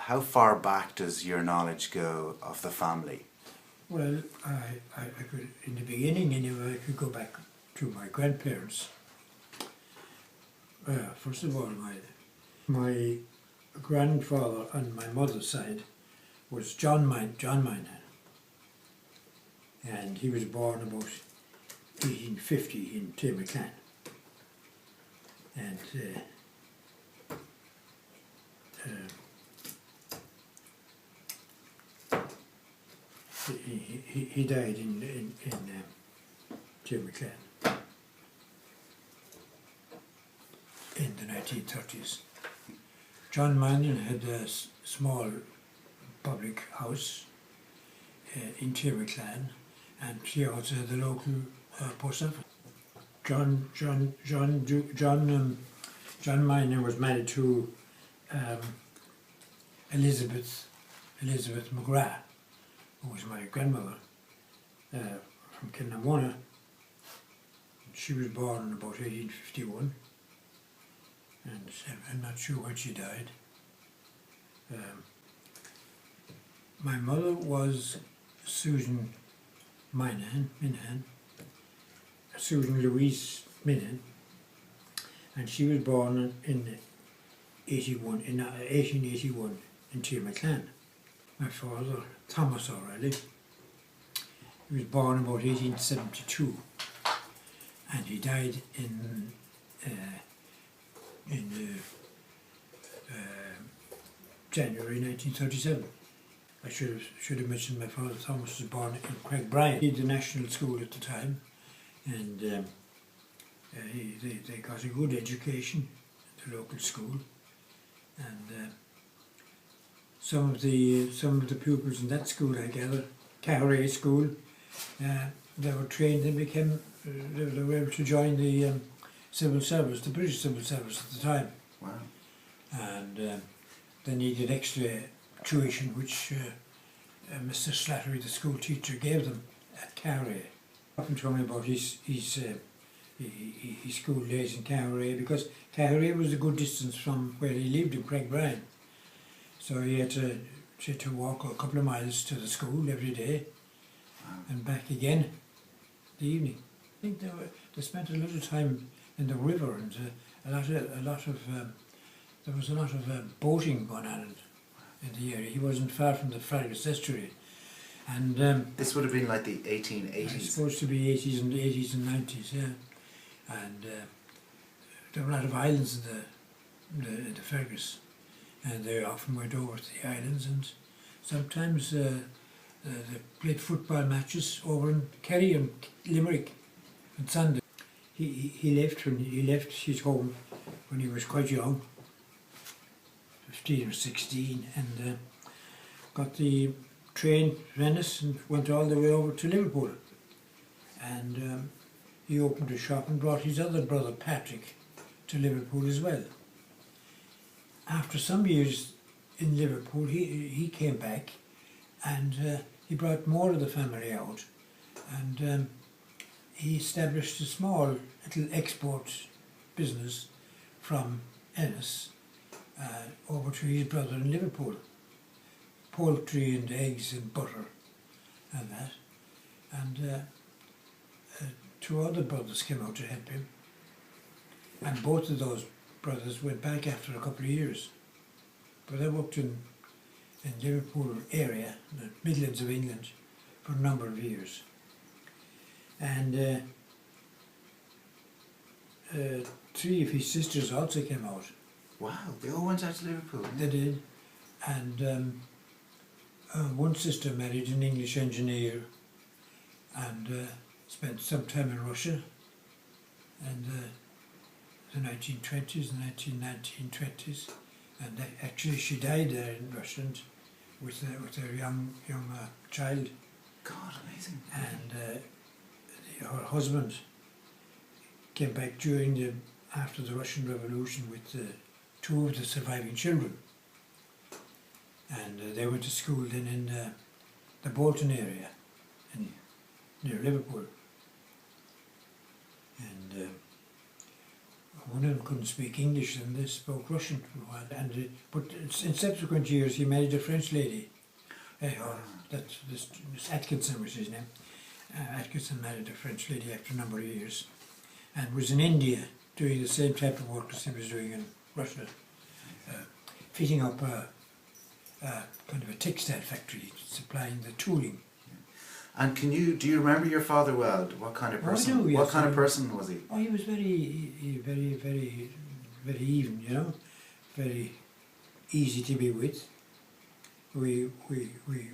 how far back does your knowledge go of the family? Well, I could, in the beginning anyway, I could go back to my grandparents. First of all, my grandfather on my mother's side was John Minor, and he was born about 1850 in Timberclan. And he died in Timberclan in the 1930s. John Mannion had a small public house in Timberclan, and he also had the local post office. John Minor was married to Elizabeth McGrath, who was my grandmother from Kilnamona. She was born in about 1851, and I'm not sure when she died. My mother was Susan Minahan, Susan Louise Minahan, and she was born in 1881 in Timberclan. My father, Thomas O'Reilly, he was born about 1872, and he died in January 1937. I should have mentioned my father Thomas was born in Craigbryan. He did the national school at the time, and they got a good education at the local school, and some of the pupils in that school, I gather, Caharay School, they were trained and became they were able to join the civil service, the British civil service at the time. Wow. And they needed extra tuition, which Mr. Slattery, the school teacher, gave them at Caharay. Often told me about his school days in Caharay, because Caharay was a good distance from where he lived in Craigbryan. So he had to walk a couple of miles to the school every day, and back again the evening. I think they spent a lot of time in the river, and there was a lot of boating going on in the area. He wasn't far from the Fergus estuary, and this would have been like the 1880s. It's supposed to be 80s and 90s, yeah. And there were a lot of islands in the Fergus, and they often went over to the islands, and sometimes they played football matches over in Kerry and Limerick on Sunday. He left his home when he was quite young, 15 or 16, and got the train to Venice and went all the way over to Liverpool. And he opened a shop and brought his other brother Patrick to Liverpool as well. After some years in Liverpool, he came back, and he brought more of the family out, and he established a small little export business from Ennis over to his brother in Liverpool. Poultry and eggs and butter and that. And two other brothers came out to help him. And both of those brothers went back after a couple of years. But I worked in Liverpool area, the Midlands of England, for a number of years. And three of his sisters also came out. Wow, they all went out to Liverpool. They did. And one sister married an English engineer and spent some time in Russia, and the 1920s and 1920s, and actually she died there in Russia with a young child. God, amazing. And her husband came back after the Russian Revolution with two of the surviving children. And they went to school then in the Bolton area, near Liverpool. And one of them couldn't speak English and they spoke Russian for a while. But in subsequent years he married a French lady. This Atkinson was his name. Atkinson married a French lady after a number of years and was in India doing the same type of work as he was doing in Russia, fitting up a kind of a textile factory, supplying the tooling. And do you remember your father well? What kind of person? I do, yes. What kind of person was he? Oh, he was very even, you know, very easy to be with. We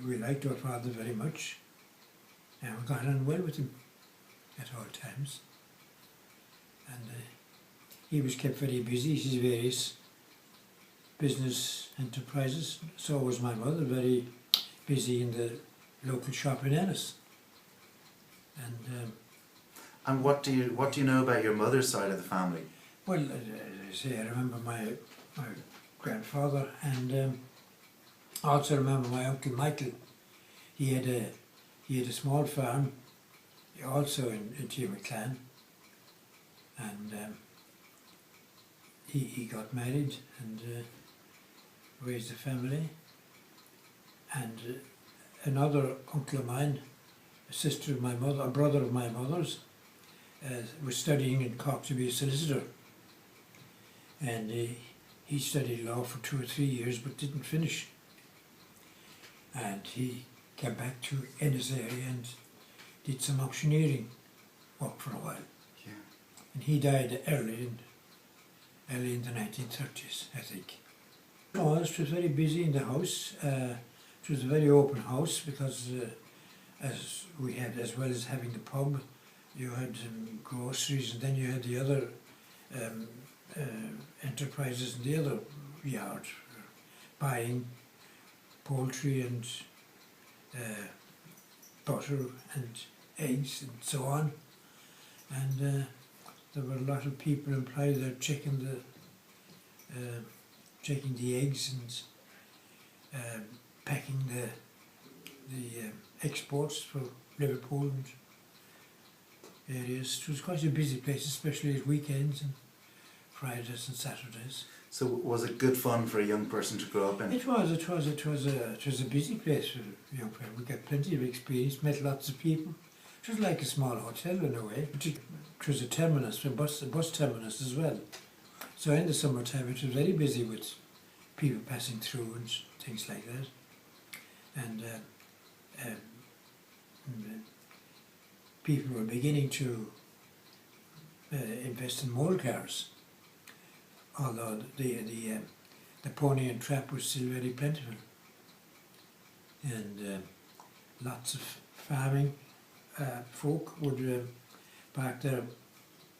liked our father very much, and we got on well with him at all times. And he was kept very busy, his various business enterprises. So was my mother, very busy in the local shop in Ennis. And what do you know about your mother's side of the family? Well, as I say, I remember my grandfather, and I also remember my uncle Michael. He had a small farm, also in Timaclan, and he got married and raised a family. And another uncle of mine, a sister of my mother, a brother of my mother's, was studying in Cork to be a solicitor. And he studied law for 2 or 3 years but didn't finish. And he came back to Ennis area and did some auctioneering work for a while. Yeah. And he died early in the 1930s, I think. No, it was very busy in the house. It was a very open house because as well as having the pub, you had groceries, and then you had the other enterprises in the other yard, buying poultry and butter and eggs and so on. And there were a lot of people employed there checking the eggs and packing the exports for Liverpool and areas. It was quite a busy place, especially at weekends and Fridays and Saturdays. So was it good fun for a young person to grow up in? It was a busy place for young people. We got plenty of experience, met lots of people. It was like a small hotel in a way. It was a terminus, a bus terminus as well. So in the summertime it was very busy with people passing through and things like that. And people were beginning to invest in motor cars, although the pony and trap was still very plentiful. And lots of farming folk would park their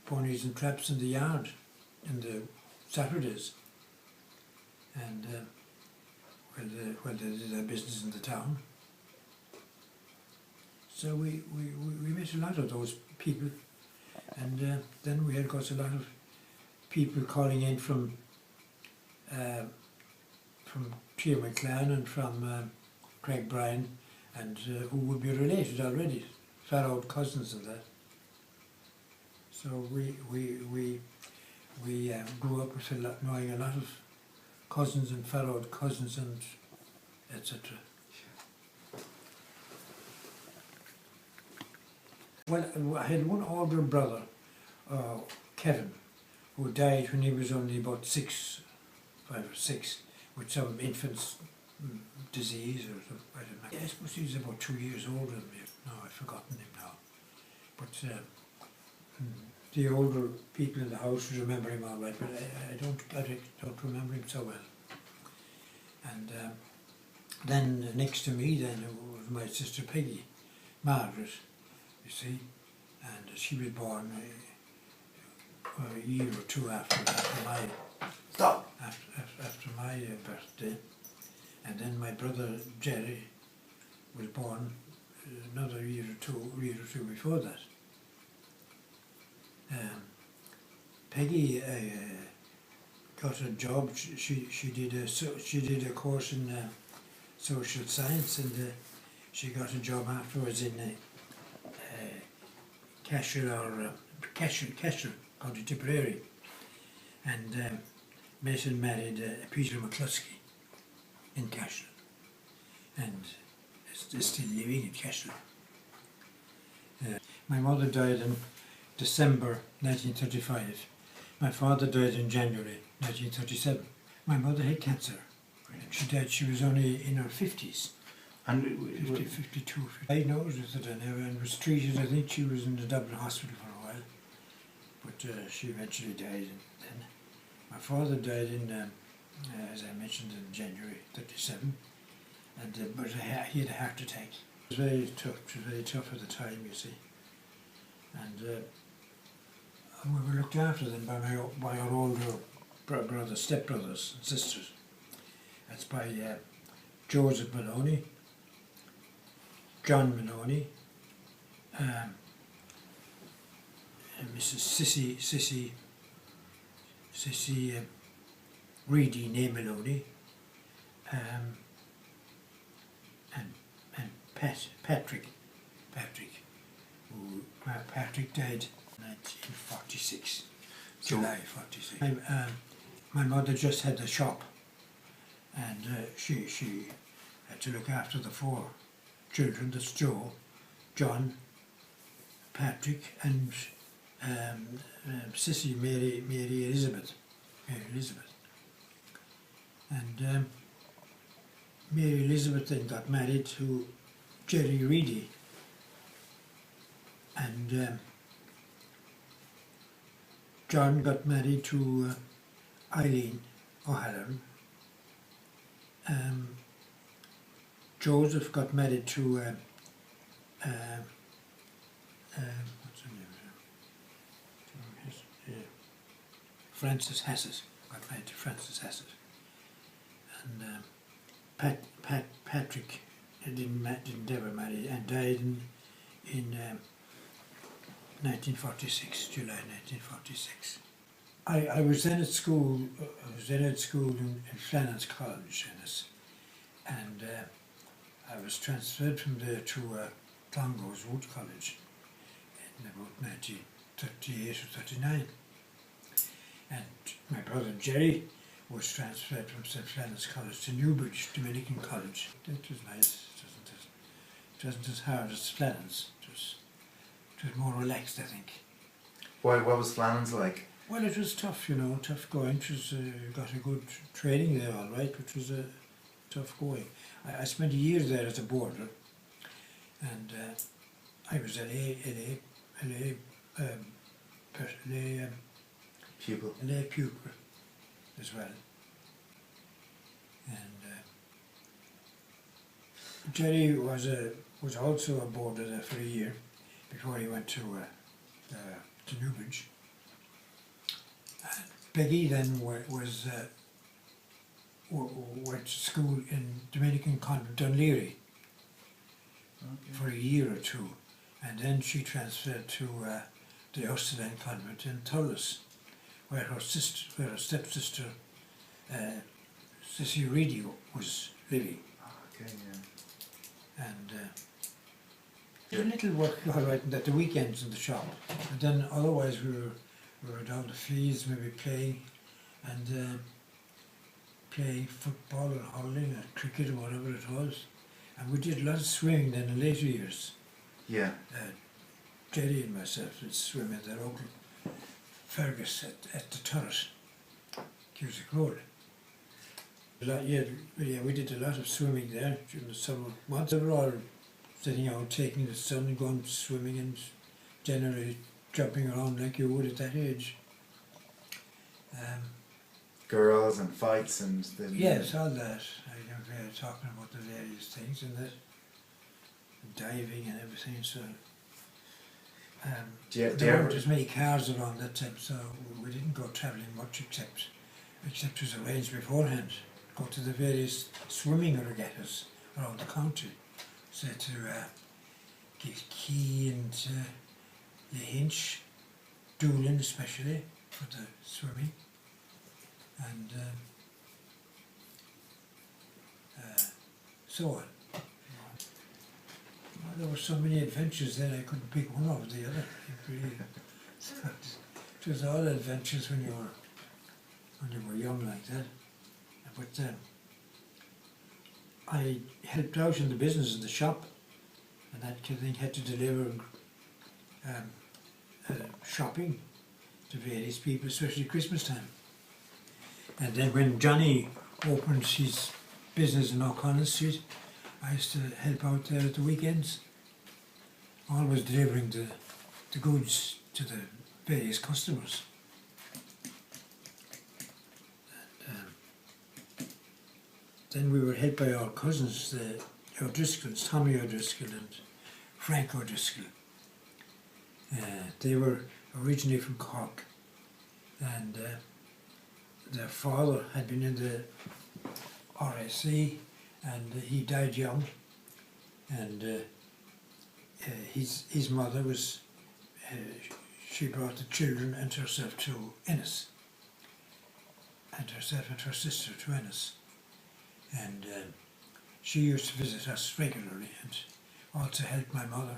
ponies and traps in the yard in the Saturdays, and while they did their business in the town. So we met a lot of those people, and then we had got a lot of people calling in from Timaclan and from Craigbrine, and who would be related already, far-out cousins and that. So we grew up with knowing a lot of cousins and far-out cousins and etc. Well, I had one older brother, Kevin, who died when he was only about 5 or 6, with some infant's disease or something. I don't know. I suppose he was about 2 years older than me. No, I've forgotten him now. But the older people in the house remember him all right, but I don't remember him so well. And then next to me then was my sister Peggy, Margaret, you see, and she was born a year or two after my birthday. And then my brother Jerry was born another year or two before that. Peggy got a job. She did a course in social science, and she got a job afterwards in Cashel, County Tipperary, and Mason married Peter McCluskey in Cashel, and is still living in Cashel. My mother died in December 1935. My father died in January 1937. My mother had cancer. She died, she was only in her 50s. And 50, 52. Diagnosed with it and was treated. I think she was in the Dublin hospital for a while. But she eventually died. And then my father died in, as I mentioned, in January 37. And, but he had a heart attack. It was very tough. It was very tough at the time, you see. And we were looked after then by our older brothers, stepbrothers and sisters. That's by Joseph Maloney, John Maloney, and Mrs. Sissy Reedy née Maloney, and Patrick, who Patrick died in 1946, July 46. My mother just had the shop, and she had to look after the 4 children. That's Joe, John, Patrick, and Sissy Mary Elizabeth. And Mary Elizabeth then got married to Jerry Reedy, and John got married to Eileen O'Halloran. Joseph got married to what's her name? Frances Hassett. Got married to Frances Hassett. And Patrick didn't ever marry and died in 1946, July 1946. I was then at school. I was then at school in Flanny College, and I was transferred from there to Clongowes Wood College in about 1938 or 39. And my brother Jerry was transferred from St. Flanny's College to Newbridge Dominican College. It was nice. It wasn't as hard as Flannan's. It was more relaxed, I think. what was Flannan's like? Well, it was tough, you know, tough going. It was got a good training there, all right, but it was tough going. I spent a year there as a boarder, and I was an Pupil. LA pupil as well. And Jerry was also a boarder there for a year before he went to Newbridge. Peggy then went to school in Dominican Convent Dunleary for a year or 2, and then she transferred to the Ursuline Convent in Thurles, where her stepsister Sissy Reedy was living. Okay, yeah. And did a little work all right at the weekends in the shop, and then otherwise we were down the fields, maybe playing football or hurling or cricket or whatever it was. And we did a lot of swimming then in later years. Yeah. Jerry and myself would swim at the local Fergus at the turret, Cusick Road. We did a lot of swimming there during the summer months. We were all sitting out taking the sun and going swimming and generally jumping around like you would at that age. Girls and fights and the... Yes, all that. I was talking about the various things and that, diving and everything. So there weren't as many cars around that time, so we didn't go travelling much except it was arranged beforehand. Go to the various swimming regattas around the country. So to Key and Lahinch, Doolin especially for the swimming, and so on. Well, there were so many adventures there I couldn't pick one over the other. It was all adventures when you were when they were young like that. But I helped out in the business in the shop, and that kind of thing, had to deliver shopping to various people, especially Christmas time. And then when Johnny opened his business in O'Connell Street, I used to help out there at the weekends, always delivering the goods to the various customers. And, then we were helped by our cousins, the O'Driscolls, Tommy O'Driscoll and Frank O'Driscoll. They were originally from Cork, and their father had been in the RSC, and he died young, and his mother was, she brought the children and herself to Ennis, and herself and her sister to Ennis, and she used to visit us regularly and also help my mother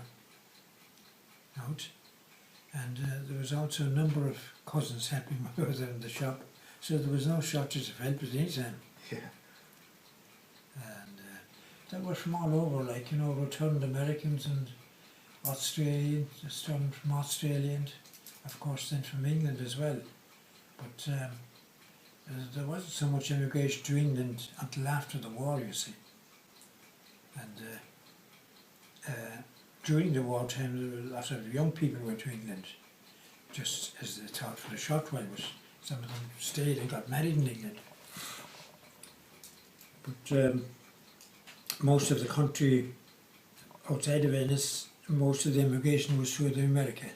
out. And there was also a number of cousins helping my mother in the shop, so there was no shortage of help at any time. Yeah. And they were from all over, like, you know, returned Americans and Australians, some from Australia, and of course then from England as well. But there wasn't so much immigration to England until after the war, you see. And during the wartime, there were a lot of young people went to England, just as they thought for a short while, but some of them stayed and got married in England. But most of the country outside of Ennis, most of the immigration was through America.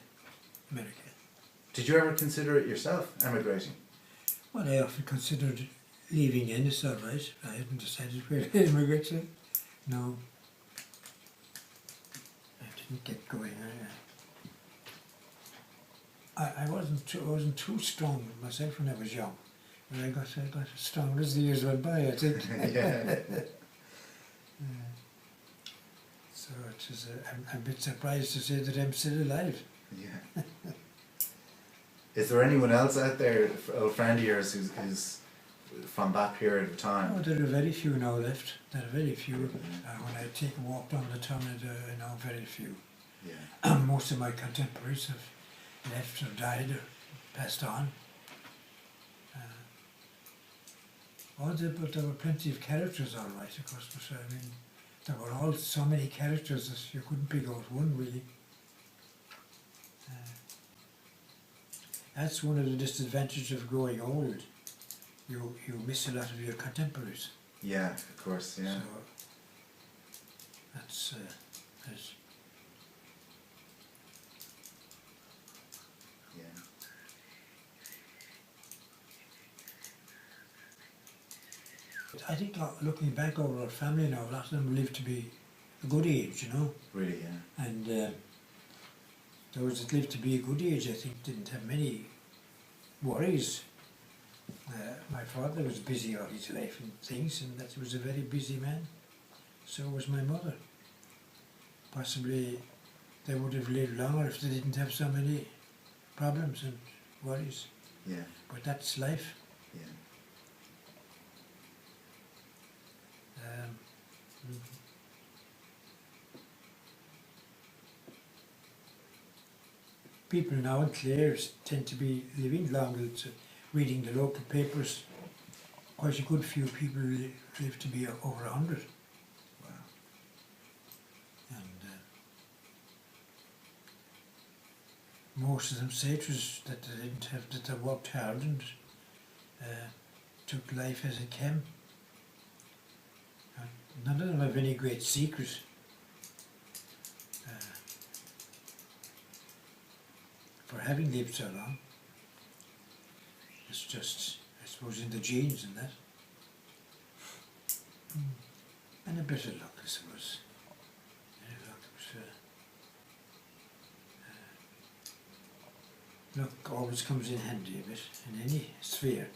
Did you ever consider it yourself, emigrating? Well, I often considered leaving Ennis, all right. I hadn't decided where to immigrate to. No. I didn't get going. I wasn't too strong myself when I was young. But I got stronger as the years went by, I think. Yeah. So it was, I'm a bit surprised to say that I'm still alive. Yeah. Is there anyone else out there, a friend of yours, who's from that period of time? Oh, there are very few now left. There are very few. When I take a walk down the town, I know very few. Yeah. Most of my contemporaries have left or died or passed on. But there were plenty of characters, all right, of course. But I mean, there were all so many characters that you couldn't pick out one, really. That's one of the disadvantages of growing old. You miss a lot of your contemporaries. Yeah, of course, yeah. So that's Yeah. I think looking back over our family now, a lot of them lived to be a good age, you know. Really, yeah. And those that lived to be a good age, I think, didn't have many worries. My father was busy all his life and things, and that he was a very busy man. So was my mother. Possibly they would have lived longer if they didn't have so many problems and worries. Yeah. But that's life. Yeah. People now in Clare tend to be living longer, reading the local papers. Quite a good few people live to be over 100. Wow. And most of them say it was that they didn't have, that they worked hard and took life as it came. None of them have any great secret. For having lived so long. It's just, I suppose, in the genes and that. And a bit of luck, I suppose. Luck always comes in handy a bit, in any sphere.